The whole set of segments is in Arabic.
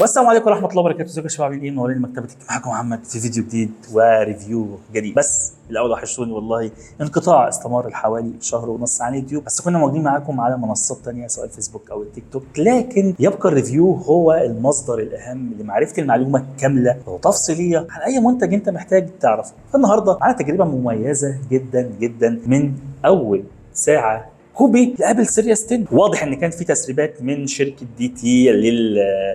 والسلام عليكم ورحمه الله وبركاته. ازيكم يا شباب؟ عاملين ايه؟ منورين مكتبتك. معاكم محمد في فيديو جديد وريفيو جديد. بس الاول وحشتوني والله. انقطاع استمر حوالي شهر ونص عن يوتيوب، بس كنا موجودين معاكم على منصات تانية سواء الفيسبوك او التيك توك، لكن يبقى الريفيو هو المصدر الاهم لمعرفه المعلومه الكامله وتفصيليه عن اي منتج انت محتاج تعرفه. فالنهارده معانا تجربه مميزه جدا جدا من اول ساعه كوبي لابل سيريس 10. واضح ان كان في تسريبات من شركه دي تي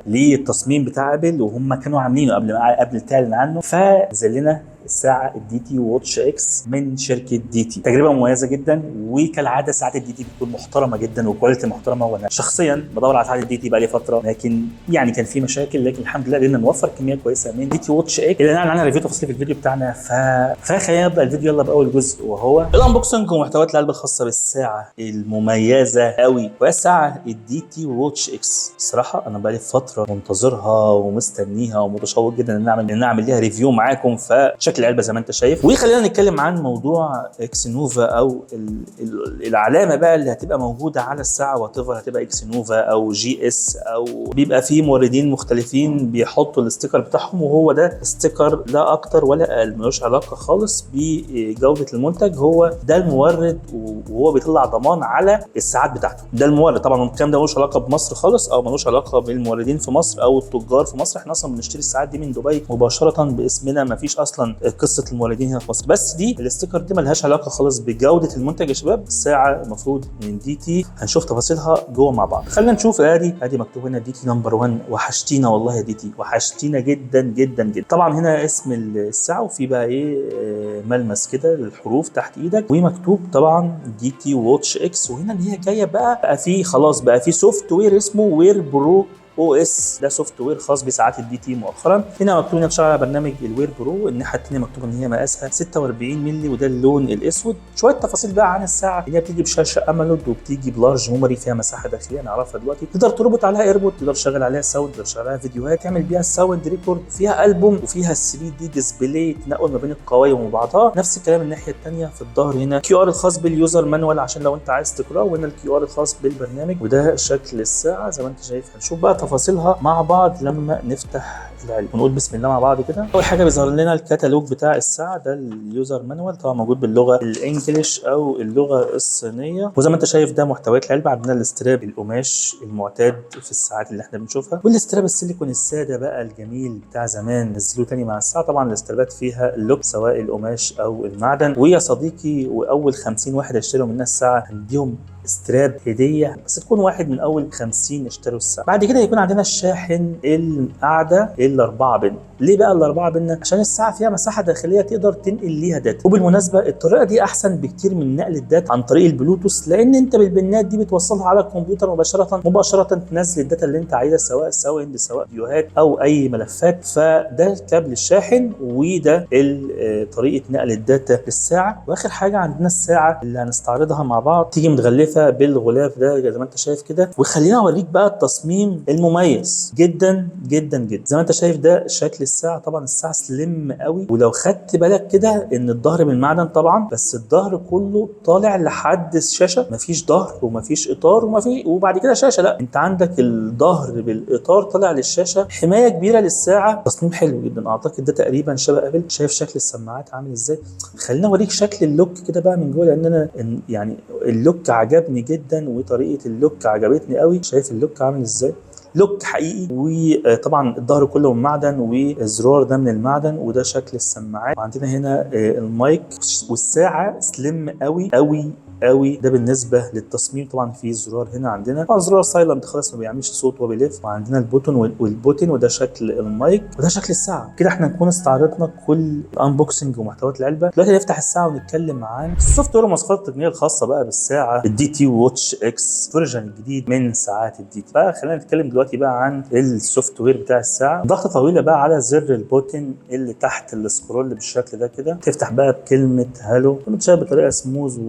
للتصميم بتاع ابل، وهم كانوا عاملينه قبل تعلن عنه. فنزل لنا الساعه الدي تي واتش اكس من شركه دي تي. تجربه مميزه جدا، وكالعاده ساعات الدي تي بتكون محترمه جدا وكواليتي محترمه. وانا شخصيا بدور على ساعات الدي تي بقالي فتره، لكن يعني كان في مشاكل، لكن الحمد لله قدرنا نوفر كميه كويسه من دي تي واتش اكس اللي هنعمل عنها ريفيو تفصيلي في الفيديو بتاعنا. فخلينا نبدا الفيديو يلا باول جزء، وهو الانبوكسنج ومحتويات القلب الخاصه بالساعه المميزه قوي، وهي الساعه الدي تي واتش اكس. الصراحه انا بقالي فتره منتظرها ومستنيها ومتشوق جدا ان اعمل ليها ريفيو معاكم. فشكل العلبه زي ما انت شايف، وخلينا نتكلم عن موضوع اكس نوفا او العلامه بقى اللي هتبقى موجوده على الساعه، واتيفر هتبقى اكس نوفا او جي اس، او بيبقى في موردين مختلفين بيحطوا الاستيكر بتاعهم، وهو ده استيكر لا اكتر ولا اقل، ملوش علاقه خالص بجوده المنتج. هو ده المورد، وهو بيطلع ضمان على الساعات بتاعته. ده المورد طبعا. الكلام ده ملوش علاقه بمصر خالص، او ملوش علاقه بالموردين في مصر او التجار في مصر. احنا اصلا بنشتري الساعات دي من دبي مباشره باسمنا، مفيش اصلا قصه الموردين هنا في مصر. بس دي الاستيكر دي ملهاش علاقه خالص بجوده المنتج يا شباب. الساعه المفروض من دي تي، هنشوف تفاصيلها جوه مع بعض. خلينا نشوف. ادي مكتوب هنا دي تي نمبر 1. وحشتينا والله يا دي تي، وحشتينا جدا جدا جدا. طبعا هنا اسم الساعه، وفي بقى ايه ملمس كده للحروف تحت ايدك، ومكتوب طبعا دي تي واتش اكس. وهنا اللي هي جايه بقى في خلاص بقى في سوفت وير اسمه وير برو او اس. ده سوفت وير خاص بساعات الدي تي مؤخرا. هنا مكتوب انها بتشتغل على برنامج الوير برو. الناحيه الثانيه مكتوب ان هي مقاسها 46 مللي، وده اللون الاسود. شويه تفاصيل بقى عن الساعه، هي بتيجي بشاشه اموليد، وبتيجي بلارج ميموري فيها مساحه داخليه نعرفها دلوقتي. تقدر تربط عليها ايربود، تقدر تشغل عليها ساوند، تقدر تشغل عليها فيديوهات، تعمل بيها الساوند ريكورد. فيها البوم، وفيها 3 دي ديسبلاي تنقل ما بين القوايم وبعضها. نفس الكلام الناحيه الثانيه. في الظهر هنا كيو ار الخاص باليوزر مانوال عشان لو انت عايز تقراه، وهنا الكيو ار الخاص بالبرنامج. وده شكل الساعه زي ما انت شايف. هنشوف بقى تفاصيلها مع بعض لما نفتح العلبه ونقول بسم الله مع بعض كده. اول حاجه بيظهر لنا الكتالوج بتاع الساعه، ده اليوزر مانوال طبعا موجود باللغه الانجليش او اللغه الصينيه. وزي ما انت شايف ده محتويات العلبه. عندنا الاستراب القماش المعتاد في الساعات اللي احنا بنشوفها، والاستراب السيليكون الساده بقى الجميل بتاع زمان نزلوه تاني مع الساعه. طبعا الاسترابات فيها اللوك سواء القماش او المعدن. ويا صديقي، واول 50 واحد اشتروا مننا الساعه هنديهم استراب هديه، بس تكون واحد من اول 50 اشتروا الساعه. بعد كده يكون عندنا الشاحن القاعده الاربعه بن. ليه بقى الاربعه بن؟ عشان الساعه فيها مساحه داخليه تقدر تنقل ليها داتا. وبالمناسبه الطريقه دي احسن بكتير من نقل الداتا عن طريق البلوتوث، لان انت بالبنات دي بتوصلها على الكمبيوتر مباشره تنزل الداتا اللي انت عايزها، سواء ساوند سواء فيديوهات او اي ملفات. فده كابل الشاحن، وده طريقه نقل الداتا للساعه. واخر حاجه عندنا الساعه اللي هنستعرضها مع بعض، تيجي متغلفه بالغلاف ده زي ما انت شايف كده. وخلينا اوريك بقى التصميم المميز جدا جدا جدا. زي ما انت شايف ده شكل الساعه. طبعا الساعه سليم قوي، ولو خدت بالك كده ان الظهر من المعدن طبعا، بس الظهر كله طالع لحد الشاشه. مفيش ظهر ومفيش اطار وبعد كده شاشه، لا، انت عندك الظهر بالاطار طالع للشاشه. حمايه كبيره للساعه، تصميم حلو جدا. اعتقد ده تقريبا شبه ابل. شايف شكل السماعات عامل ازاي؟ خلينا اوريك شكل اللوك كده بقى من جوه، لان انا يعني اللوك عجبني جدا، وطريقه اللوك عجبتني قوي. شايف اللوك عامل ازاي؟ لوك حقيقي. وطبعا الظهر كله من معدن، والزرار ده من المعدن. وده شكل السماعات. وعندنا هنا المايك. والساعه سليم قوي قوي قوي. ده بالنسبه للتصميم. طبعا في زرار هنا، عندنا طبعا زرار سايلنت خالص ما بيعملش صوت وبيلف. وعندنا البوتون والبوتين. وده شكل المايك، وده شكل الساعه. كده احنا نكون استعرضنا كل الانبوكسنج ومحتويات العلبه. دلوقتي نفتح الساعه ونتكلم عن السوفت وير والمواصفات التقنيه الخاصه بقى بالساعه الدي تي واتش اكس فيرجن الجديد من ساعات الدي تي. فخلينا نتكلم دلوقتي بقى عن السوفت وير بتاع الساعه. ضغطه طويله بقى على زر البوتين اللي تحت السكرول بالشكل ده كده، تفتح بقى بكلمه هالو. بتشتغل بطريقه سموز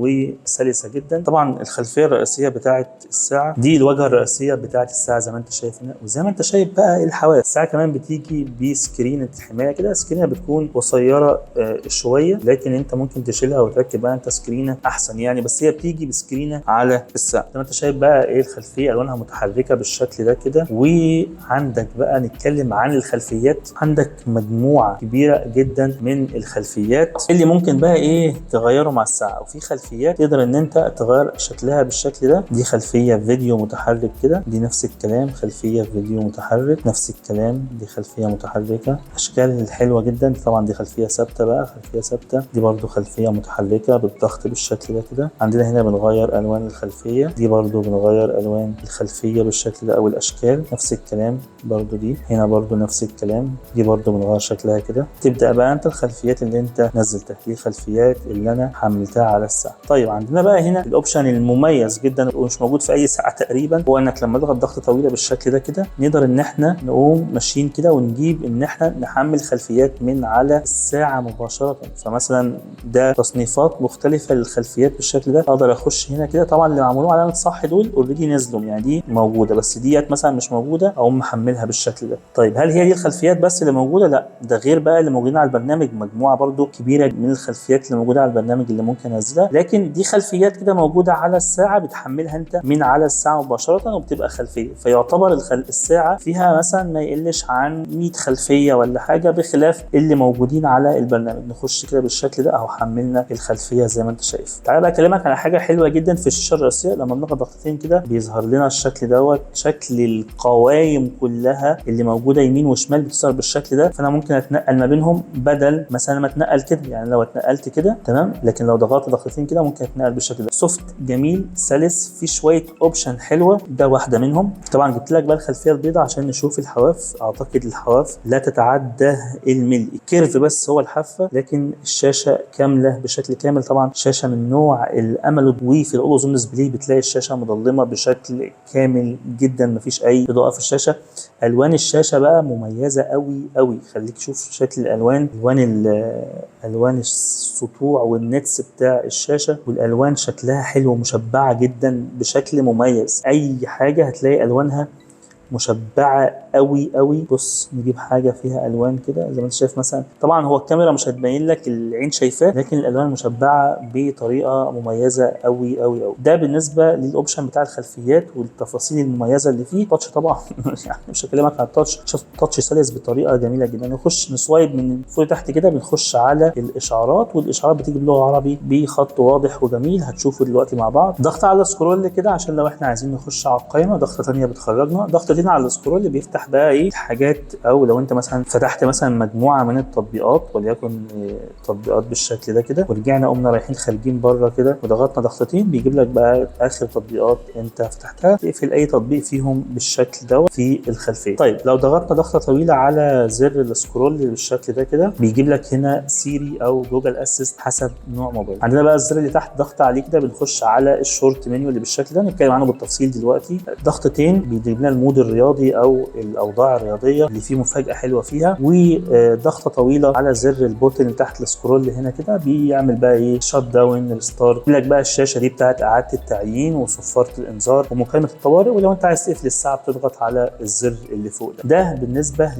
سلسه جدا. طبعا الخلفيه الرئيسيه بتاعه الساعه دي الواجهه الرئيسيه بتاعه الساعه زي ما انت شايف هنا، وزي ما انت شايف بقى الحواف. الساعه كمان بتيجي بسكرينه حمايه كده، سكرينه بتكون قصيره شويه، لكن انت ممكن تشيلها وتركب بقى انت سكرينه احسن يعني، بس هي بتيجي بسكرينه على الساعه. زي ما انت شايف بقى ايه الخلفيه الوانها متحركه بالشكل ده كده. وعندك بقى نتكلم عن الخلفيات، عندك مجموعه كبيره جدا من الخلفيات اللي ممكن بقى ايه تغيره مع الساعه. وفي خلفيات تقدر ان انت تغير شكلها بالشكل ده، دي خلفيه فيديو متحرك كده، دي نفس الكلام خلفيه فيديو متحرك، نفس الكلام دي خلفيه متحركه. اشكال حلوه جدا. طبعا دي خلفيه ثابته بقى، خلفيه ثابته، دي برده خلفيه متحركه بالضغط بالشكل ده كده. عندنا هنا بنغير الوان الخلفيه، دي برده بنغير الوان الخلفيه بالشكل ده او الاشكال، نفس الكلام برده. دي هنا برده نفس الكلام، دي برده بنغير شكلها كده. تبدا بقى انت الخلفيات اللي انت نزلتها، دي الخلفيات اللي انا حملتها على الساعه. طيب عندنا بقى هنا الاوبشن المميز جدا ومش موجود في اي ساعه تقريبا، هو انك لما تضغط ضغطه طويله بالشكل ده كده نقدر ان احنا نقوم ماشيين كده ونجيب ان احنا نحمل خلفيات من على الساعه مباشره. فمثلا ده تصنيفات مختلفه للخلفيات بالشكل ده، اقدر اخش هنا كده. طبعا اللي معمولين علامه صح دول اوريدي نزلوا يعني، دي موجوده، بس ديت مثلا مش موجوده اقوم محملها بالشكل ده. طيب هل هي دي الخلفيات بس اللي موجوده؟ لا، ده غير بقى اللي موجودين على البرنامج، مجموعه برده كبيره من الخلفيات اللي موجوده على البرنامج اللي ممكن انزلها. لكن دي خلفيات كده موجوده على الساعه بتحملها انت من على الساعه مباشره وبتبقى خلفيه، فيعتبر الساعه فيها مثلا ما يقلش عن 100 خلفيه ولا حاجه، بخلاف اللي موجودين على البرنامج. نخش كده بالشكل ده اهو حملنا الخلفيه زي ما انت شايف. تعالى بقى اكلمك على حاجه حلوه جدا في الشاشه الرئيسيه. لما بنضغط ضغطتين كده بيظهر لنا الشكل دوت، شكل القوائم كلها اللي موجوده يمين وشمال بتظهر بالشكل ده. فانا ممكن اتنقل ما بينهم بدل مثلا ما اتنقل كده، يعني لو اتنقلت كده تمام، لكن لو ضغطت ضغطتين كده ممكن اتنقل بالشكل ده. سوفت جميل سلس، في شويه اوبشن حلوه، ده واحده منهم. طبعا جبت لك بقى الخلفيه البيضاء عشان نشوف الحواف. اعتقد الحواف لا تتعدى الملي، كيرف بس هو الحافه، لكن الشاشه كامله بشكل كامل. طبعا شاشه من نوع الاموليد، وفي الاولوزون ديسبلاي بتلاقي الشاشه مضلمه بشكل كامل جدا، مفيش اي اضاءه في الشاشه. الوان الشاشه بقى مميزه قوي قوي، خليك تشوف شكل الالوان، الوان السطوع والنتس بتاع الشاشه، والالوان شكلها حلو مشبعه جدا بشكل مميز. اي حاجه هتلاقي الوانها مشبعه قوي قوي. بص نجيب حاجه فيها الوان كده زي ما انت شايف مثلا. طبعا هو الكاميرا مش هتبين لك العين شايفاه، لكن الالوان مشبعه بطريقه مميزه قوي قوي قوي. ده بالنسبه للاوبشن بتاع الخلفيات والتفاصيل المميزه اللي فيه. تاتش طبعا يعني مش هكلمك عن التاتش، شوف التاتش سلس بطريقه جميله جدا. نخش نسوايب من فوق تحت كده، بنخش على الاشعارات، والاشعارات بتيجي باللغه العربي بخط واضح وجميل، هتشوفوا دلوقتي مع بعض. ضغط على سكرول كده عشان لو احنا عايزين نخش على القائمه، ضغطه ثانيه بتخرجنا. ضغط هنا على السكرول بيفتح بقى ايه حاجات، او لو انت مثلا فتحت مثلا مجموعه من التطبيقات وليكن تطبيقات بالشكل ده كده، ورجعنا قمنا رايحين خارجين بره كده وضغطنا ضغطتين، بيجيب لك بقى اخر تطبيقات انت فتحتها، تقفل اي تطبيق فيهم بالشكل دوت في الخلفيه. طيب لو ضغطنا ضغطه طويله على زر السكرول بالشكل ده كده، بيجيب لك هنا سيري او جوجل اسيست حسب نوع موبايل. عندنا بقى الزر اللي تحت ضغط عليه كده بنخش على الشورت منيو اللي بالشكل ده، نتكلم عنه بالتفصيل دلوقتي. ضغطتين بيجيب لنا المود الرياضي او الاوضاع الرياضيه اللي فيه مفاجاه حلوه فيها، وضغطه طويله على زر البوتن اللي تحت السكرول هنا كده بيعمل بقى ايه شات داون ريستارت. يجيب لك بقى الشاشه دي بتاعت اعاده التعيين وصفاره الانذار ومكالمه الطوارئ، ولو انت عايز تقفل الساعه بتضغط على الزر اللي فوق ده بالنسبه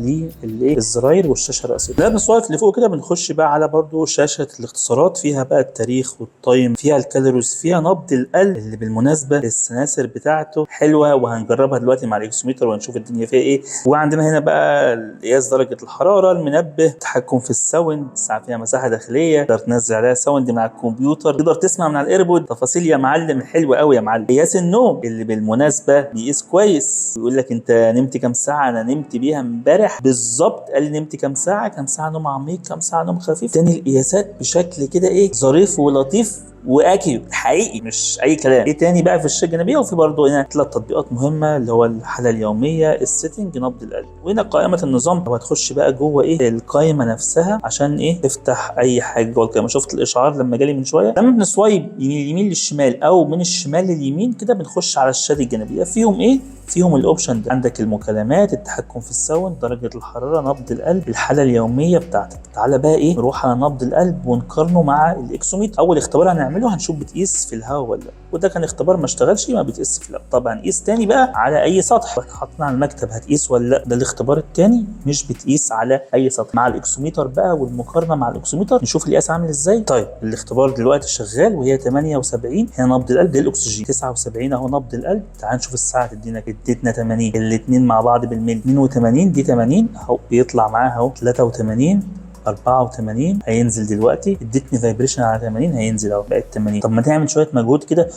للزراير والشاشه الرئيسيه. لا بنسوايب اللي فوق كده بنخش بقى على برده شاشه الاختصارات، فيها بقى التاريخ والتايم، فيها الكالوريز، فيها نبض القلب اللي بالمناسبه السناسر بتاعته حلوه وهنجربها دلوقتي مع الاكسوميتر وهنشوف الدنيا فيها ايه. وعندنا هنا بقى قياس درجه الحراره، المنبه، تحكم في الساوند، الساعه فيها مساحه داخليه تقدر تنزل عليها ساوند من على الكمبيوتر، تقدر تسمع من على الايربود. تفاصيل يا معلم حلوه قوي يا معلم. قياس النوم اللي بالمناسبه بيقيس كويس، يقول لك انت نمت كام ساعه. انا نمت بيها امبارح بالظبط، قال لي نمت كام ساعه، كام ساعه نوم عميق، كام ساعه نوم خفيف. تاني القياسات بشكل كده ايه ظريف ولطيف واكيد حقيقي مش اي كلام. ايه تاني بقى في الشاشه الجانبيه، وفي برضه هنا 3 تطبيقات مهمه اللي هو الحاله اليوميه، السيتنج، نبض القلب، وهنا قائمه النظام. وهتخش بقى جوه ايه القائمه نفسها عشان ايه تفتح اي حاجه جوه القائمه. شفت الاشعار لما جالي من شويه، لما بنسوايب من اليمين للشمال او من الشمال لليمين كده بنخش على الشاشه الجانبيه، فيهم ايه فيهم الاوبشن ده. عندك المكالمات، التحكم في الساوند، درجه الحراره، نبض القلب، الحاله اليوميه بتاعتك. تعالى بقى ايه نروح على نبض القلب ونقارنه مع الاكسوميتر. اول اختبار هنعمله هنشوف بتقيس في الهواء ولا لا، وده كان اختبار ما اشتغلش، ما بتقيس في الهواء. طب هنقيس تاني بقى على اي سطح، احنا حاطين على المكتب، هتقيس ولا لا؟ ده الاختبار التاني مش بتقيس على اي سطح. مع الاكسوميتر بقى والمقارنه مع الاكسوميتر نشوف القياس عامل ازاي. طيب الاختبار دلوقتي شغال وهي 78 هي نبض القلب، ده الاكسجين. 79 اهو نبض القلب. تعال نشوف الساعه تدينا، اديتنا 80، الاثنين مع بعض بالملي. 82 دي 80 اهو، بيطلع معاها اهو 83 84 هينزل دلوقتي. ادتني فايبريشن على 80 هينزل اهو بقت 80. طب ما تعمل شويه مجهود كده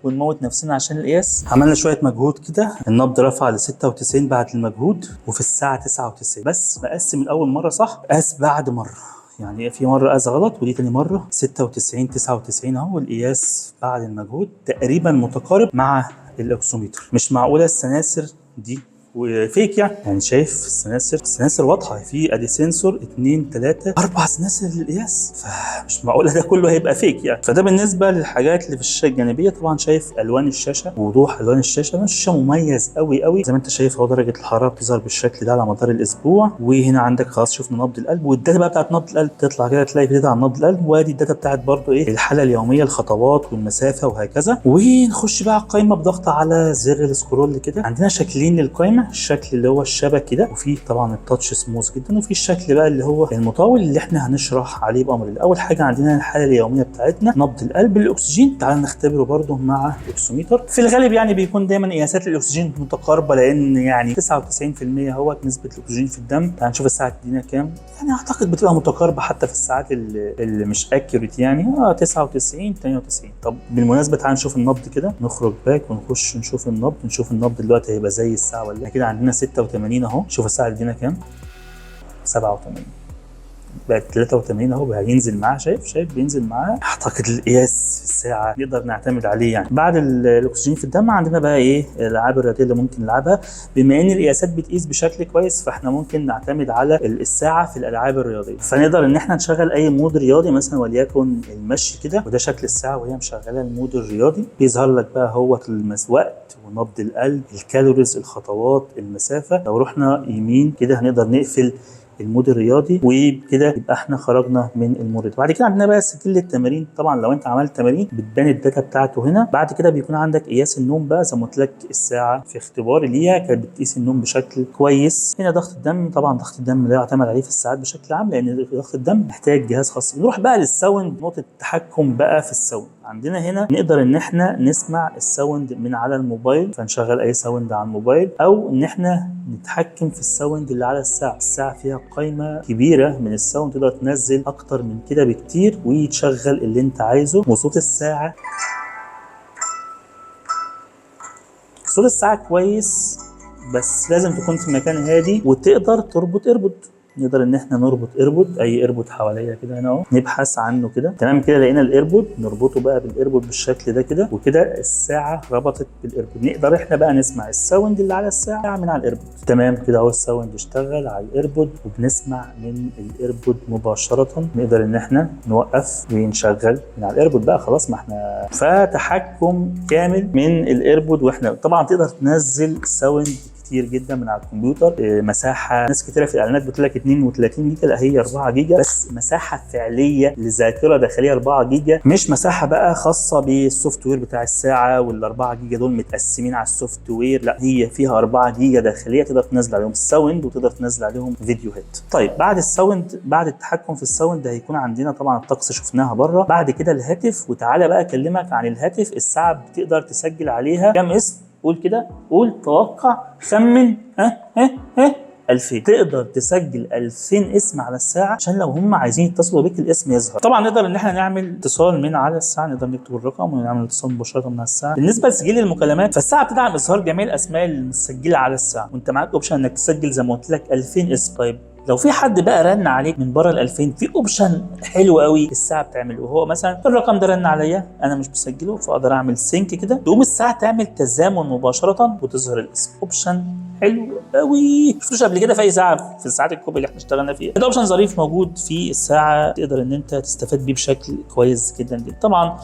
ونموت نفسنا عشان القياس. عملنا شويه مجهود كده، النبض رفع ل 96 بعد المجهود، وفي الساعه 99. بس مقسم الاول مره صح، قاس بعد مره، يعني في مره قاس غلط ودي تاني مره. 96 99 اهو القياس بعد المجهود تقريبا متقارب مع الاكسوميتر. مش معقوله السناسر دي وفيك يعني شايف السناسر واضحه، في ادي سنسور 2 3 4 سناسر للقياس، فمش معقوله ده كله هيبقى فيك يعني. فده بالنسبه للحاجات اللي في الشاشه الجانبيه. طبعا شايف الوان الشاشه، وضوح الوان الشاشه، الشاشه مميز قوي قوي زي ما انت شايف اهو. درجه الحراره بتظهر بالشكل ده على مدار الاسبوع، وهنا عندك خلاص شفنا نبض القلب، والداتا بقى بتاعت نبض القلب تطلع كده، تلاقي في داتا عن نبض القلب، وادي الداتا بتاعت برضو ايه الحاله اليوميه، الخطوات والمسافه وهكذا. ونخش بقى القائمه بضغط على زر السكرول كده. عندنا شكلين للقائمه، الشكل اللي هو الشبك كده، وفي طبعا التاتش سموث جدا، وفي الشكل بقى اللي هو المطول اللي احنا هنشرح عليه بامر الله. اول حاجه عندنا الحاله اليوميه بتاعتنا، نبض القلب، الاكسجين. تعال نختبره برده مع الاكسوميتر. في الغالب يعني بيكون دايما قياسات الاكسجين متقاربه، لان يعني 99% هو نسبه الاكسجين في الدم. تعال نشوف الساعه تدينا كام، يعني اعتقد بتبقى متقاربه حتى في الساعات اللي مش اكيوريت يعني 99 98. طب بالمناسبه تعال نشوف النبض كده، نخرج باك ونخش نشوف النبض. نشوف النبض دلوقتي هيبقى زي الساعه ولا كده. عندنا 86 اهو، شوف الساعه ادينا كام، 87 بقت 83 اهو، هينزل معاه. شايف بينزل معاه. اعتقد القياس في الساعه نقدر نعتمد عليه يعني. بعد الاكسجين في الدم عندنا بقى ايه الالعاب الرياضيه اللي ممكن نلعبها. بما ان القياسات بتقيس بشكل كويس، فاحنا ممكن نعتمد على الساعه في الالعاب الرياضيه. فنقدر ان احنا نشغل اي مود رياضي مثلا، وليكن المشي كده، وده شكل الساعه وهي مشغله المود الرياضي. بيظهر لك بقى هو الوقت ونبض القلب، الكالوريز، الخطوات، المسافه. لو رحنا يمين كده هنقدر نقفل المود الرياضي، وبكده يبقى احنا خرجنا من المود. بعد كده عندنا بقى سجل التمارين. طبعا لو انت عملت تمارين بتبان الداتا بتاعته هنا. بعد كده بيكون عندك قياس النوم بقى، زي ما قلت لك الساعه في اختباري ليها كانت بتقيس النوم بشكل كويس. هنا ضغط الدم، طبعا ضغط الدم لا يعتمد عليه في الساعات بشكل عام، لان ضغط الدم محتاج جهاز خاص. نروح بقى للساوند، نقطه التحكم بقى في الساوند. عندنا هنا نقدر ان احنا نسمع الساوند من على الموبايل، فنشغل اي ساوند على الموبايل، او ان احنا نتحكم في الساوند اللي على الساعه. الساعه فيها قائمه كبيره من الساوند، تقدر تنزل اكتر من كده بكتير وتشغل اللي انت عايزه. وصوت الساعه كويس، بس لازم تكون في مكان هادي وتقدر تربط ايربود. نقدر ان احنا نربط ايربود، اي ايربود حواليا كده هنا اهو، نبحث عنه كده. تمام كده لقينا الايربود، نربطه بقى بالايربود بالشكل ده كده، وكده الساعه ربطت بالايربود. نقدر احنا بقى نسمع الساوند اللي على الساعه من على الايربود. تمام كده اهو الساوند اشتغل على الايربود، وبنسمع من الايربود مباشره. نقدر ان احنا نوقف ونشغل من على الايربود بقى، خلاص ما احنا فتحكم كامل من الايربود. واحنا طبعا تقدر تنزل ساوند كتير جدا من على الكمبيوتر. مساحه، ناس كتيره في الاعلانات بتقول لك 32 جيجا، لا هي 4 جيجا بس. مساحه فعليه لذاكره داخليه 4 جيجا، مش مساحه بقى خاصه بالسوفت وير بتاع الساعه، وال4 جيجا دول متقسمين على السوفت وير، لا هي فيها 4 جيجا داخليه تقدر تنزل عليهم الساوند وتقدر تنزل عليهم فيديوهات. طيب بعد الساوند، بعد التحكم في الساوند هيكون عندنا طبعا الطقس شفناها بره. بعد كده الهاتف، وتعالى بقى اكلمك عن الهاتف. الساعه بتقدر تسجل عليها كام اسم؟ قول كده، قول، توقع، خمن. 2000. تقدر تسجل 2000 اسم على الساعه، عشان لو هم عايزين يتصلوا بيك الاسم يظهر. طبعا نقدر ان احنا نعمل اتصال من على الساعه، نقدر نكتب الرقم ونعمل اتصال مباشره من على الساعه. بالنسبه لتسجيل المكالمات، فالساعه بتدعم اظهار جميع الاسماء المسجله على الساعه، وانت معاك اوبشن انك تسجل زي ما قلت لك 2000 اسم. طيب لو في حد بقى رن عليك من بره ال 2000، في اوبشن حلو قوي الساعه بتعمله، وهو مثلا الرقم ده رن عليا انا مش مسجله، فاقدر اعمل سينك كده، تقوم الساعه تعمل تزامن مباشره وتظهر الاسم. اوبشن حلو قوي، شفتوش قبل كده في اي ساعه في الساعات الكوب اللي احنا اشتغلنا فيها. ده اوبشن ظريف موجود في الساعه، تقدر ان انت تستفاد بيه بشكل كويس جدا جدا. طبعا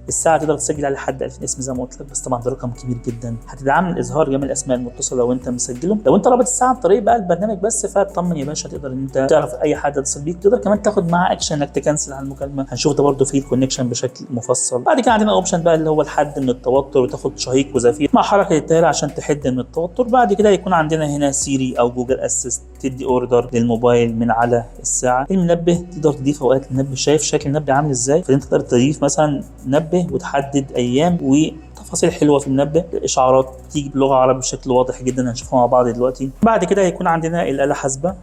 الساعه تقدر تسجل على لحد 2000 اسم زي ما قلت لك، بس طبعا ده رقم كبير جدا. هتدعم الاظهار جميع الاسماء المتصله لو انت مسجله. لو انت رابط الساعه عن طريق بقى البرنامج بس، فاطمن يا باشا، تقدر ان انت تعرف اي حد يتصل بيك، تقدر كمان تاخد معاه اكشن انك تكنسل على المكالمه. هنشوف ده برده في الكونكشن بشكل مفصل. بعد كده عندنا اوبشن بقى اللي هو الحد من التوتر، وتاخد شهيق وزفير مع حركه الدائره عشان تحد من التوتر. بعد كده يكون عندنا هنا سيري او جوجل اسيست، تدي اوردر للموبايل من على الساعه. المنبه تقدر تضيف اوقات النبه، شايف شكل النبه عامل ازاي، فانت تقدر تضيف مثلا نبه وتحدد ايام وتفاصيل حلوه في المنبه. الاشعارات بتيجي بلغه عربيه بشكل واضح جدا، هنشوفها مع بعض دلوقتي. بعد كده هيكون عندنا الاله حاسبه.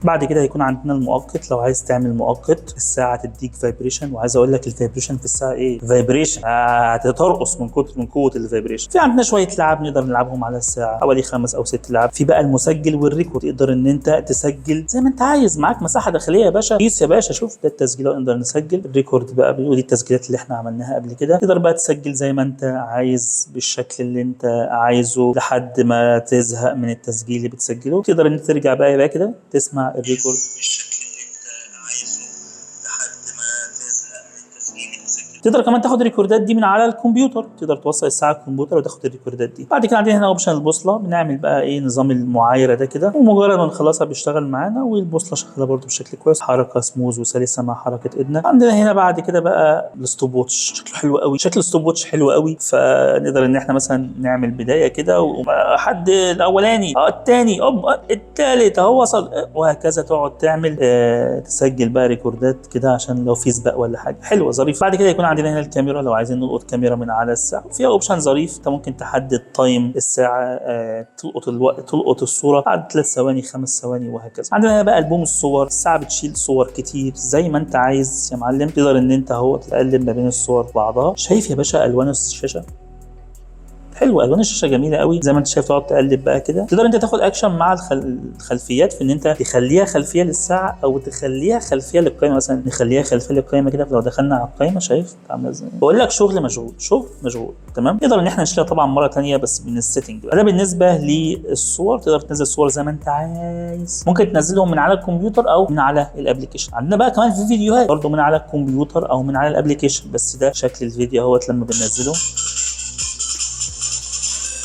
بعد كده هيكون عندنا المؤقت، لو عايز تعمل مؤقت الساعه تديك فايبريشن. وعايز اقول لك الفايبريشن في الساعه ايه، فايبريشن هتترقص من قوه الفايبريشن. في عندنا شويه لعب نقدر نلعبهم على الساعه، حوالي 5 أو 6 لعب. في بقى المسجل والريكورد، تقدر ان انت تسجل زي ما انت عايز، معاك مساحه داخليه يا باشا، قيس يا باشا. شوف ده التسجيل، نقدر نسجل. الريكورد بقى ودي التسجيلات اللي احنا عملناها قبل كده. تقدر بقى تسجل زي ما انت عايز بالشكل اللي انت عايزه لحد ما تزهق من التسجيل اللي بتسجله. تقدر ان انت ترجع بقى كده تسمع الريكورد تقدر كمان تاخد الريكوردات دي من على الكمبيوتر، تقدر توصل الساعه على الكمبيوتر وتاخد الريكوردات دي. بعد كده عندنا هنا اوبشن البوصله، بنعمل بقى ايه نظام المعايره ده كده، ومجرد ما نخلصها بيشتغل معانا، والبوصله شغاله برده بشكل كويس، حركه سموز وسلسه مع حركه ايدنا. عندنا هنا بعد كده بقى الستوب واتش، شكله حلو قوي، شكل الستوب واتش حلو قوي. فنقدر ان احنا مثلا نعمل بدايه كده، وحد الاولاني الثاني الثالث اهو وصل، وهكذا تقعد تعمل تسجل بقى ريكوردات كده عشان لو في سباق ولا حاجه. حلوه ظريف. بعد كده يكون عندنا هنا الكاميرا، لو عايزين نلقط كاميرا من على الساعه، فيها اوبشن ظريف. انت ممكن تحدد تايم الساعه، تلقط الوقت، تلقط الصوره بعد 3 ثواني 5 ثواني وهكذا. عندنا هنا بقى البوم الصور، الساعه بتشيل صور كتير زي ما انت عايز يا معلم. تقدر ان انت اهو تقلب ما بين الصور بعضها. شايف يا باشا الوان الشاشه حلوه، الوان الشاشه جميله قوي زي ما انت شايف. تقعد تقلب بقى كده، تقدر انت تاخد اكشن مع الخلفيات في ان انت تخليها خلفيه للساعه او تخليها خلفيه للقائمه. مثلا نخليها خلفيه للقائمه كده، لو دخلنا على القائمه شايف عامله ازاي. بقول لك شغل مشغول، شغل مشغول تمام. نقدر ان احنا نشيلها طبعا مره ثانيه بس من السيتنج. ده بالنسبه للصور، تقدر تنزل صور زي ما انت عايز، ممكن تنزلهم من على الكمبيوتر او من على الابلكيشن. عندنا بقى كمان في فيديوهات برضه من على الكمبيوتر او من على الابلكيشن، بس ده شكل الفيديو اهوت لما بننزله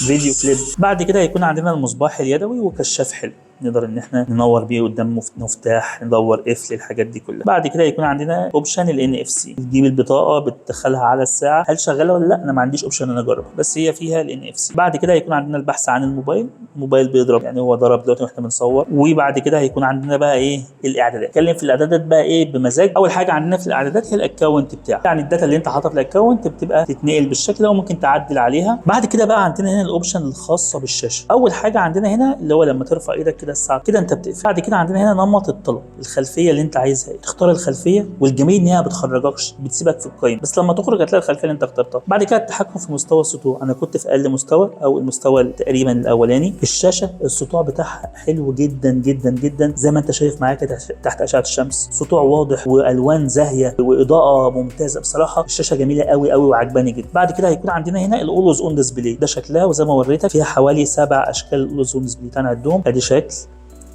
فيديو كليب. بعد كده هيكون عندنا المصباح اليدوي وكشاف حلو، نقدر ان احنا ننور بيه قدام مفتاح، ندور قفل، الحاجات دي كلها. بعد كده يكون عندنا اوبشن NFC، تجيب البطاقه بتدخلها على الساعه، هل شغاله ولا لا. انا ما عنديش اوبشن انا اجرب، بس هي فيها NFC. بعد كده هيكون عندنا البحث عن الموبايل، الموبايل بيضرب يعني هو ضرب دلوقتي واحنا بنصور. وبعد كده هيكون عندنا بقى ايه الاعدادات. نتكلم في الاعدادات بقى ايه بمزاج. اول حاجه عندنا في الاعدادات هي الاكونت بتاعك، يعني الداتا اللي انت حاططها في الاكونت بتبقى تتنقل بالشكل ده وممكن تعدل عليها. بعد كده بقى عندنا هنا الاوبشن الخاصه بالشاشه. اول حاجه عندنا هنا اللي هو لما ترفع ايدك كده الساعه كده انت بتقفل. بعد كده عندنا هنا نمط الطلب، الخلفيه اللي انت عايزها، تختار الخلفيه، والجميل ان هي ما بتخرجكش، بتسيبك في القائمه، بس لما تخرج هتلاقي الخلفيه اللي انت اخترتها. بعد كده التحكم في مستوى السطوع، انا كنت في اقل مستوى او المستوى تقريبا الاولاني. الشاشه السطوع بتاعها حلو جدا جدا جدا زي ما انت شايف معايا كده تحت اشعه الشمس، سطوع واضح والوان زاهيه واضاءه ممتازه. بصراحه الشاشه جميله قوي قوي وعجباني جدا. بعد كده هيكون عندنا هنا الاولوز اون ديسبلاي، ده شكلها وزي ما وريتك فيها حوالي 7 اشكال الاولوز اون ديسبلاي. هنعدهم، ادي شكل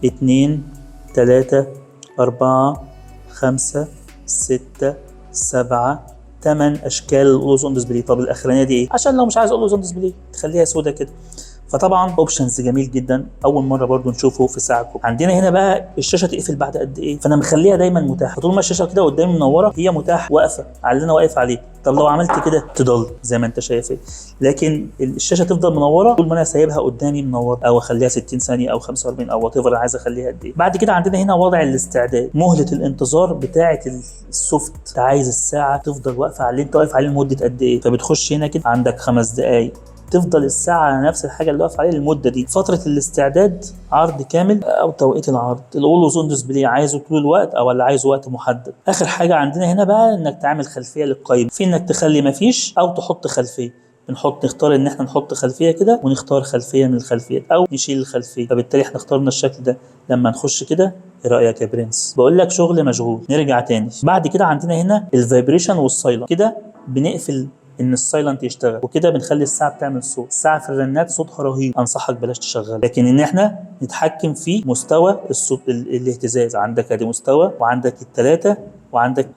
2 3 4 5 6 7 8 اشكال الاولوز اون ديسبلاي. طب الاخرانيه دي ايه؟ عشان لو مش عايز اولوز اون ديسبلاي تخليها سودا كده. فطبعا اوبشنز جميل جدا، اول مره برضو نشوفه في ساعه كوب. عندنا هنا بقى الشاشه تقفل بعد قد ايه، فانا مخليها دايما متاحه، طول ما الشاشه كده قدامي منوره هي متاحه واقفه على اللي انا واقف عليه. طب لو عملت كده تضل زي ما انت شايف ايه، لكن الشاشه تفضل منوره طول ما انا سايبها قدامي منوره، او اخليها 60 ثانيه او 45 او وات ايفر عايز اخليها قد ايه. بعد كده عندنا هنا وضع الاستعداد، مهله الانتظار بتاعه السوفت، انت عايز الساعه تفضل واقفه على اللي انت واقف عليه لمده قد ايه، فبتخش هنا كده عندك 5 دقائق، تفضل الساعه على نفس الحاجه اللي واقف عليها المده دي. فتره الاستعداد عرض كامل او توقيت العرض. الاولوز اون ديسبلاي عايزه طول الوقت او اللي عايزه وقت محدد. اخر حاجه عندنا هنا بقى انك تعمل خلفيه للقائمه، في انك تخلي مفيش او تحط خلفيه. نختار ان احنا نحط خلفيه كده ونختار خلفيه من الخلفيات او نشيل الخلفيه، فبالتالي احنا اخترنا الشكل ده. لما نخش كده ايه رايك يا برنس؟ بقول لك شغل مشغول. نرجع تاني. بعد كده عندنا هنا الفايبريشن والسايلنت، كده بنقفل ان السايلنت يشتغل، وكده بنخلي الساعه بتعمل صوت. الساعه في الرنات صوتها رهيب، انصحك بلاش تشغلها. لكن ان احنا نتحكم في مستوى الصوت الاهتزاز، عندك ادي مستوى وعندك الثلاثه وعندك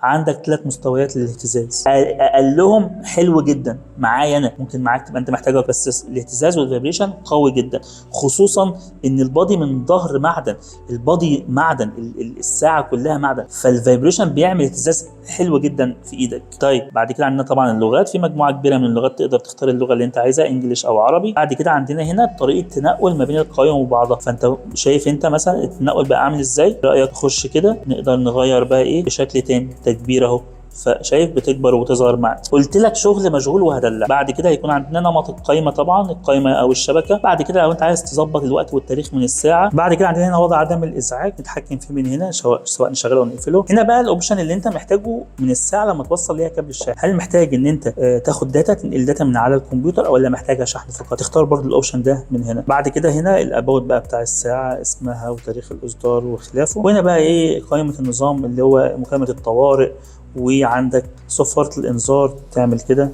3 مستويات للاهتزاز. اقلهم حلو جدا معايا انا، ممكن معاك تبقى انت محتاجها، بس الاهتزاز والفايبريشن قوي جدا، خصوصا ان البادي من ظهر معدن، البادي معدن، الساعه كلها معدن، فالفايبريشن بيعمل اهتزاز حلو جدا في ايدك. طيب بعد كده عندنا طبعا اللغات، في مجموعه كبيره من اللغات، تقدر تختار اللغه اللي انت عايزها، انجليش او عربي. بعد كده عندنا هنا طريقه تنقل ما بين القوائم وبعضها، فانت شايف انت مثلا التنقل بقى عامل ازاي، رايك تخش كده نقدر نغير بقى ايه بشكل تاني، تكبير اهو، فشايف بتكبر وتصغر معاك. قلت لك شغل مشغول وهدلع. بعد كده هيكون عندنا نمط القائمه، طبعا القائمه او الشبكه. بعد كده لو انت عايز تظبط الوقت والتاريخ من الساعه. بعد كده عندنا هنا وضع عدم الازعاج، نتحكم فيه من هنا سواء نشغله او نقفله. هنا بقى الاوبشن اللي انت محتاجه من الساعه لما توصل ليها كابل الشاحن، هل محتاج ان انت تاخد داتا، تنقل داتا من على الكمبيوتر، ولا محتاجها شحن فقط؟ تختار برضو الاوبشن ده من هنا. بعد كده هنا الاباوت بقى بتاع الساعه، اسمها وتاريخ الاصدار وخلافه. وهنا بقى ايه قائمه النظام اللي هو مكالمه الطوارئ، وعندك صفارة الانذار تعمل كده،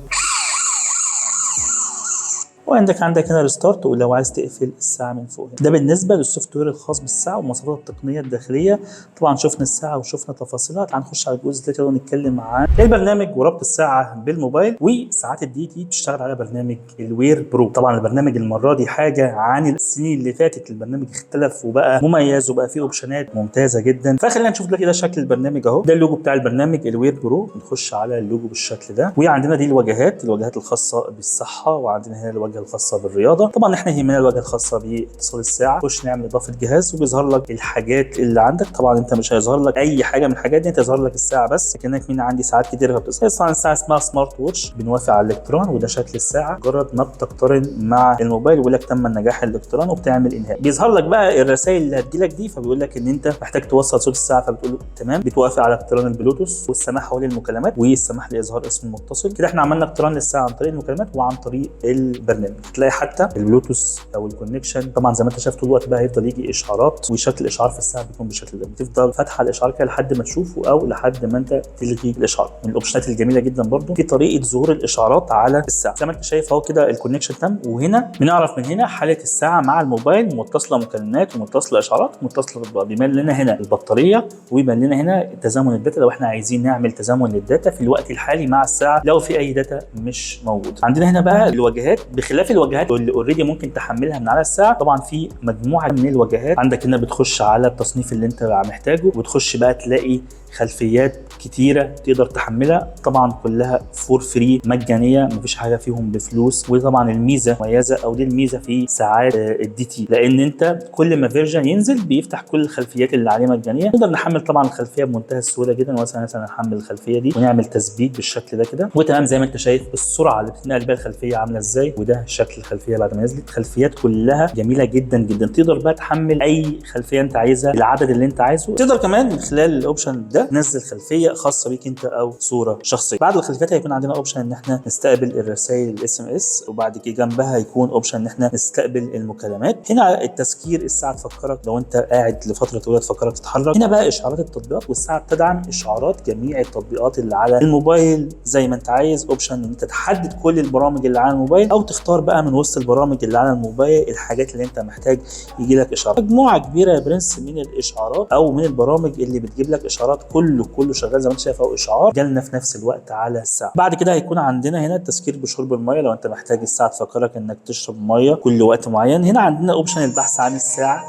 وعندك هنا ريستارت ولو عايز تقفل الساعه من فوق. ده بالنسبه للسوفت وير الخاص بالساعه والمواصفات التقنيه الداخليه. طبعا شفنا الساعه وشفنا تفاصيلها، تعال نخش على الجزء اللي نتكلم عن البرنامج وربط الساعه بالموبايل. وساعات الدي تي بتشتغل على برنامج الوير برو. طبعا البرنامج المره دي حاجه عن السنين اللي فاتت، البرنامج اختلف وبقى مميز وبقى فيه اوبشنات ممتازه جدا. فخلينا نشوف كده شكل البرنامج اهو. ده اللوجو بتاع البرنامج الوير برو، نخش على اللوجو بالشكل ده. وعندنا دي الواجهات الخاصه بالصحه، وعندنا هنا الواجهه الخاصه بالرياضه. طبعا احنا يهمنا الواجهه الخاصه باتصال الساعه. خش نعمل اضافه جهاز وبيظهر لك الحاجات اللي عندك. طبعا انت مش هيظهر لك اي حاجه من الحاجات دي، انت هيظهر لك الساعه بس، كانك من عندي ساعات كتير بتظهر. طبعا الساعه اسمها سمارت ووتش، بنوافق على الالكترون، وده شكل الساعه مجرد ما بتقترن مع الموبايل ويقول لك تم النجاح الالكترون وبتعمل انهاء. بيظهر لك بقى الرسائل اللي هتجيلك دي، فبيقول لك ان انت محتاج توصل صوت الساعه، فبتقول له تمام. بتوافق على اقتران البلوتوث والسماح حول المكالمات والسماح لاظهار اسم المتصل. كده احنا عملنا اقتران للساعه عن طريق المكالمات وعن طريق البرنامج. هتلاقي حتى البلوتوث او الكونكشن طبعا زي ما انت شايف طول الوقت بقى هيفضل يجي اشعارات، وشكل الاشعار في الساعه بيكون بالشكل ده، بتفضل فاتحه الاشعار كده لحد ما تشوفه او لحد ما انت تلغي الاشعار. من الاوبشنات الجميله جدا برضو في طريقه ظهور الاشعارات على الساعه. زي ما انت شايف اهو كده الكونكشن تم، وهنا بنعرف من هنا حاله الساعه مع الموبايل، متصله مكالمات ومتصله اشعارات ومتصله ببعض. بيبان لنا هنا البطاريه ويبان لنا هنا تزامن الداتا لو احنا عايزين نعمل تزامن للداتا في الوقت الحالي مع الساعه لو في اي داتا مش موجود. عندنا هنا بقى الواجهات، بخلاف الواجهات اللي اوريدي ممكن تحملها من على الساعه. طبعا في مجموعه من الواجهات عندك هنا، بتخش على التصنيف اللي انت محتاجه وتخش بقى تلاقي خلفيات كتيره تقدر تحملها، طبعا كلها فور فري مجانيه، مفيش حاجه فيهم بفلوس. وطبعا الميزه مميزه، او دي الميزه في ساعات الدي تي، لان انت كل ما فيرجن ينزل بيفتح كل الخلفيات اللي عليه مجانيه. نقدر نحمل طبعا الخلفيه بمنتهى السهوله جدا، مثلا نحمل الخلفيه دي ونعمل تثبيت بالشكل ده كده وتمام. زي ما انت شايف السرعه اللي بتنقل بيها الخلفيه عامله ازاي، وده شكل الخلفيه بعد ما نزلت. خلفيات كلها جميله جدا جدا، تقدر بقى تحمل اي خلفيه انت عايزها، العدد اللي انت عايزه. تقدر كمان من خلال الاوبشن ده تنزل خلفيه خاصه بيك انت او صوره شخصيه. بعد الخلفيات هيكون عندنا اوبشن ان احنا نستقبل الرسائل الاس ام اس، وبعد كده جنبها هيكون اوبشن ان احنا نستقبل المكالمات. هنا التذكير، الساعه تفكرك لو انت قاعد لفتره طويله تفكرك تتحرك. هنا بقى اشعارات التطبيقات، والساعه بتدعم اشعارات جميع التطبيقات اللي على الموبايل زي ما انت عايز. اوبشن ان انت تحدد كل البرامج اللي على الموبايل، او تختار بقى من وسط البرامج اللي على الموبايل الحاجات اللي انت محتاج يجي لك اشعارات. مجموعه كبيره يا برنس من الاشعارات او من البرامج اللي بتجيب لك اشعارات، كله شغال زي ما انت شايف اهو، اشعار جالنا في نفس الوقت على الساعه. بعد كده هيكون عندنا هنا التذكير بشرب الميه، لو انت محتاج الساعه تفكرك انك تشرب ميه كل وقت معين. هنا عندنا اوبشن البحث عن الساعه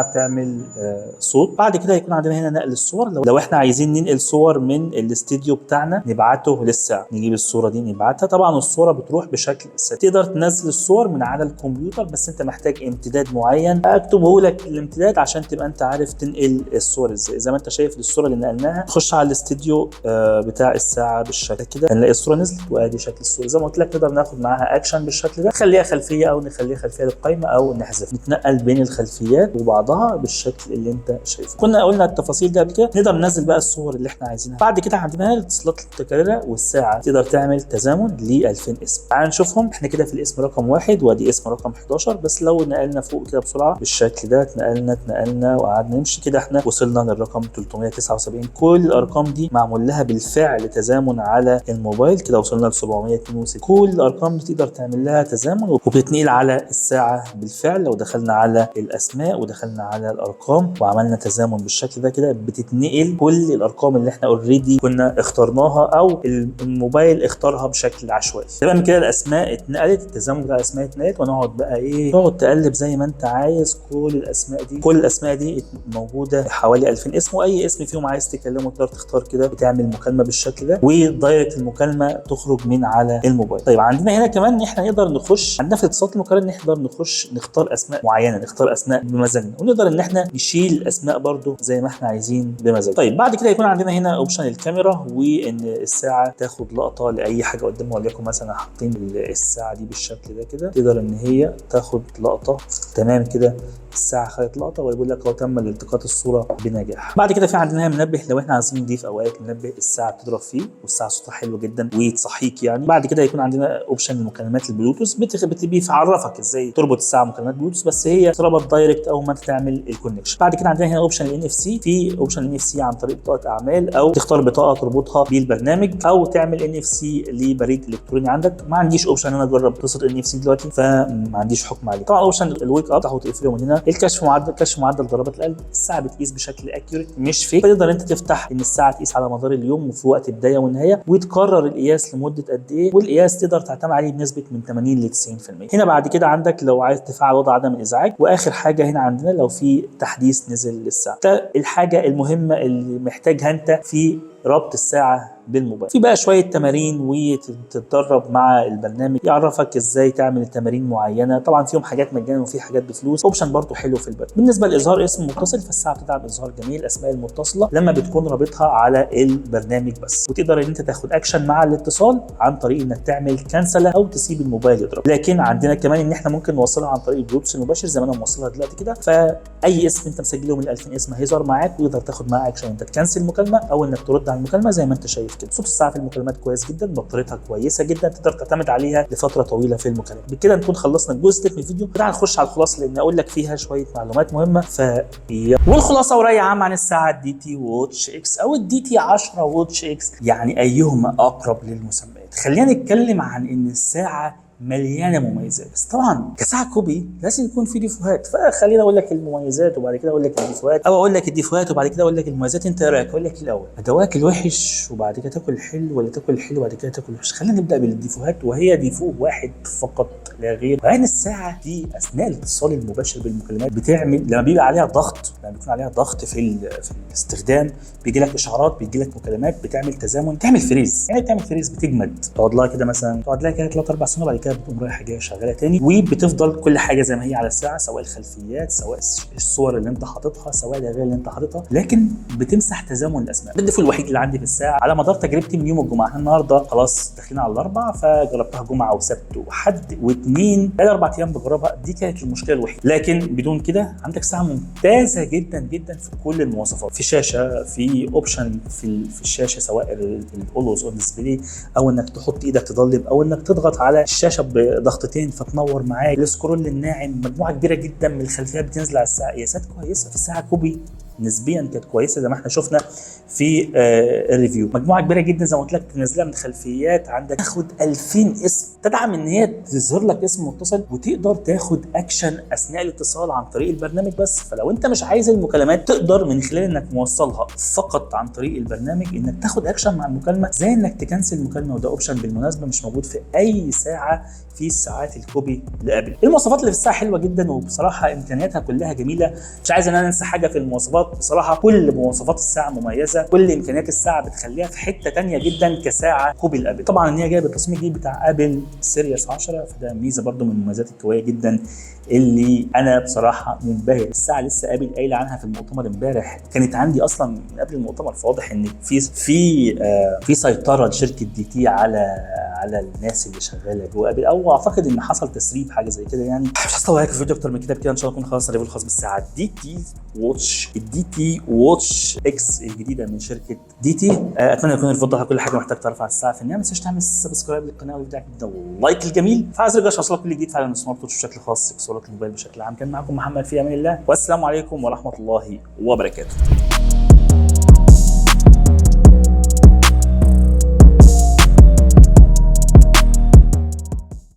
بتعمل صوت. بعد كده هيكون عندنا هنا نقل الصور، لو احنا عايزين ننقل صور من الاستديو بتاعنا نبعته للساعه، نجيب الصوره دي نبعتها. طبعا الصوره بتروح بشكل تقدر تنزل الصور من على الكمبيوتر، بس انت محتاج امتداد معين اكتبه لك الامتداد عشان تبقى انت عارف تنقل الصور ازاي. زي ما انت شايف الصوره اللي نقلناها، تخش على الاستديو بتاع الساعه بالشكل كده، هنلاقي الصوره نزلت وادي شكل الصوره. زي ما قلت لك نقدر ناخد معاها اكشن بالشكل ده، نخليها خلفيه او نخليها خلفيه للقائمه او نحذف، نتنقل بين الخلفيات وبعضها بالشكل اللي انت شايفه. كنا قلنا التفاصيل دي قبل كده. نقدر ننزل بقى الصور اللي احنا عايزينها. بعد كده عندنا الاتصالات المتكرره والساعه، تقدر تعمل تزامن ل 2000 اسم. تعال نشوفهم. احنا كده في الاسم رقم 1 وادي اسم رقم 11، بس لو نقلنا فوق كده بسرعه بالشكل ده، اتنقلنا وقعدنا نمشي كده، احنا وصلنا للرقم 379. كل الارقام دي معمول لها بالفعل تزامن على الموبايل. كده وصلنا ل 762. كل الارقام دي تقدر تعمل لها تزامن وبتتنقل على الساعه بالفعل. لو دخلنا على الاسماء ودخلنا دخلنا على الارقام وعملنا تزامن بالشكل ده كده، بتتنقل كل الارقام اللي احنا اوريدي كنا اخترناها او الموبايل اختارها بشكل عشوائي. تمام كده الاسماء اتنقلت، التزامن بتاع الاسماء اتنقلت، ونقعد بقى ايه، تقعد تقلب زي ما انت عايز. كل الاسماء دي موجوده حوالي 2000 اسم، واي اسم فيهم عايز تكلمه تقدر تختار كده، بتعمل مكالمه بالشكل ده ودايركت المكالمه تخرج من على الموبايل. طيب عندنا هنا كمان ان احنا نقدر نخش عندنا في اتصالات المكالمه، نقدر نخش نختار اسماء معينه، نختار اسماء بمزاجنا، ونقدر ان احنا نشيل اسماء برده زي ما احنا عايزين بمزاجنا. طيب بعد كده يكون عندنا هنا اوبشن الكاميرا، وان الساعه تاخد لقطه لاي حاجه قدامها، وليكن مثلا حاطين الساعه دي بالشكل ده كده، تقدر ان هي تاخد لقطه. تمام كده الساعه خدت لقطه ويقول لك لو تم الالتقاط الصوره بنجاح. بعد كده في عندنا منبه، لو احنا عايزين نضيف اوقات منبه الساعه بتضرب فيه والساعه صوتها حلو جدا وتصحيك يعني. بعد كده يكون عندنا اوبشن المكالمات البلوتوث، بيعرفك ازاي تربط الساعه مكالمات بلوتوث، بس هي تربط دايركت او ما تعمل الكونكشن. بعد كده عندنا هنا اوبشن الان اف سي، في اوبشن الان اف سي عن طريق بطاقه اعمال، او تختار بطاقه تربطها بالبرنامج، او تعمل ان اف سي لبريد الكتروني عندك. ما عنديش اوبشن ان انا اجرب قصه ان اف سي دلوقتي، فما عنديش حكم عليه. طبعا اوبشن الويك اب تاخد تقفله من هنا. كشف معدل ضربات القلب، الساعه بتقيس بشكل اكيوريت مش فيك، فتقدر انت تفتح ان الساعه تقيس على مدار اليوم وفي وقت بدايه ونهايه، وتكرر القياس لمده قد ايه، والقياس تقدر تعتمد عليه بنسبه من 80 ل 90%. هنا بعد كده عندك لو عايز تفعل وضع عدم الازعاج، واخر حاجه هنا عندنا لو في تحديث نزل للساعه. ده الحاجه المهمه اللي محتاجها انت في ربط الساعه بالموبايل. في بقى شويه تمارين وتتدرب مع البرنامج يعرفك ازاي تعمل تمارين معينه، طبعا فيهم حاجات مجانا وفي حاجات بفلوس. اوبشن برضو حلو في البرنامج. بالنسبه لاظهار اسم متصل، فالساعه بتدعم اظهار جميع الاسماء المتصله لما بتكون رابطها على البرنامج بس، وتقدر ان انت تاخد اكشن مع الاتصال عن طريق انك تعمل كانسل او تسيب الموبايل يضرب. لكن عندنا كمان ان احنا ممكن نوصلها عن طريق البلوتوث المباشر زي ما انا موصلها دلوقتي كده، فاي اسم انت مسجله من 2000 اسم هيظهر معاك، وتقدر تاخد معاه اكشن انت تكنسل المكالمه او انك ترد على المكالمه زي ما انت شايف كده. صوت الساعه في المكالمات كويس جدا، بطاريتها كويسه جدا، تقدر تعتمد عليها لفتره طويله في المكالمات. بكده نكون خلصنا الجزء ده من الفيديو. تعال نخش على الخلاصه لان اقول لك فيها شويه معلومات مهمه. والخلاصه وراي عام عن الساعه دي تي واتش اكس او الدي تي 10 واتش اكس، يعني ايهما اقرب للمسميات. خلينا نتكلم عن ان الساعه مليانه مميزات، بس طبعا كساعه كوبي لازم يكون في ديفوهات، فخلينا اقول لك المميزات وبعد كده اقول لك الديفوهات، او اقول لك الديفوهات وبعد كده اقول لك المميزات. انت ايه رايك؟ اقول لك الاول ادواك الوحش وبعد كده تاكل الحلو، ولا تاكل الحلو وبعد كده تاكل الوحش؟ خلينا نبدا بالديفوهات، وهي ديفو واحد فقط لا غير، وان الساعه دي اثناء الاتصال المباشر بالمكالمات بتعمل لما بيبقى عليها ضغط، لما بيكون عليها ضغط في الاستخدام بيجي لك اشعارات، بيجي لك مكالمات، بتعمل تزامن، تعمل فريز. يعني بتعمل فريز بتجمد، تقعد لها كده مثلا، تقعد لها كده 3 4 سنين وبعد كده بتقوم رايحه جايه شغاله تاني، وبتفضل كل حاجه زي ما هي على الساعه، سواء الخلفيات سواء الصور اللي انت حاططها سواء الاغاني اللي انت حاططها، لكن بتمسح تزامن الاسماء. ده الديفو الوحيد اللي عندي في الساعه على مدار تجربتي من يوم الجمعه. النهارده خلاص داخلين على الاربعاء، فجربتها جمعه وسبت وحد واثنين، بقى 4 ايام بجربها. دي كانت المشكله الوحيده، لكن بدون كده عندك ساعه ممتازه جدا جدا في كل المواصفات. في شاشه، في اوبشن في الشاشه سواء الاولويز اون ديسبلاي، او انك تحط ايدك تضلم، او انك تضغط على الشاشه بضغطتين فتنور معاك، السكرول الناعم، مجموعه كبيره جدا من الخلفيات بتنزل على الساعه، قياسات كويسه في الساعه كوبي نسبيا كانت كويسه زي ما احنا شفنا في الريفيو. مجموعه كبيره جدا زي ما قلت لك تنزلها من خلفيات، عندك تاخد 2000 اسم، تدعم ان هي تظهر لك اسم متصل، وتقدر تاخد اكشن اثناء الاتصال عن طريق البرنامج بس. فلو انت مش عايز المكالمات تقدر من خلال انك موصلها فقط عن طريق البرنامج انك تاخد اكشن مع المكالمه، زي انك تكنسل المكالمه، وده اوبشن بالمناسبه مش موجود في اي ساعه في الساعات الكوبي لابل. المواصفات اللي في الساعه حلوه جدا، وبصراحه امكانياتها كلها جميله. مش عايز ان انا انسى حاجه في المواصفات، بصراحه كل مواصفات الساعه مميزه، كل امكانيات الساعه بتخليها في حته ثانيه جدا كساعه كوبي لابل. طبعا ان هي جايه بالتصميم الجديد بتاع ابل سيريس 10، فده ميزه برده من المميزات القويه جدا اللي انا بصراحه منبهر. الساعه لسه ابل قايله عنها في المؤتمر امبارح، كانت عندي اصلا من قبل المؤتمر، فواضح ان في سيطره لشركه دي تي على الناس اللي شغاله جوه ابل، او اعتقد ان حصل تسريب حاجه زي كده يعني. مش هطول عليك في الفيديو اكتر من كده بكده، ان شاء الله نكون خلصنا الريفيو الخاص بالساعه دي تي واتش، الدي تي واتش اكس الجديده من شركه دي تي. اتمنى يكون الفيديو ضح كل حاجه محتاج تعرفها على الساعه في النهايه. ما تنساش تعمل سبسكرايب للقناه والفيديو ده واللايك الجميل، فعايز ارجع اوصلك كل جديد فعلا السمارت واتش بشكل خاص، اكسسوارات الموبايل بشكل عام. كان معكم محمد في امان الله، والسلام عليكم ورحمه الله وبركاته.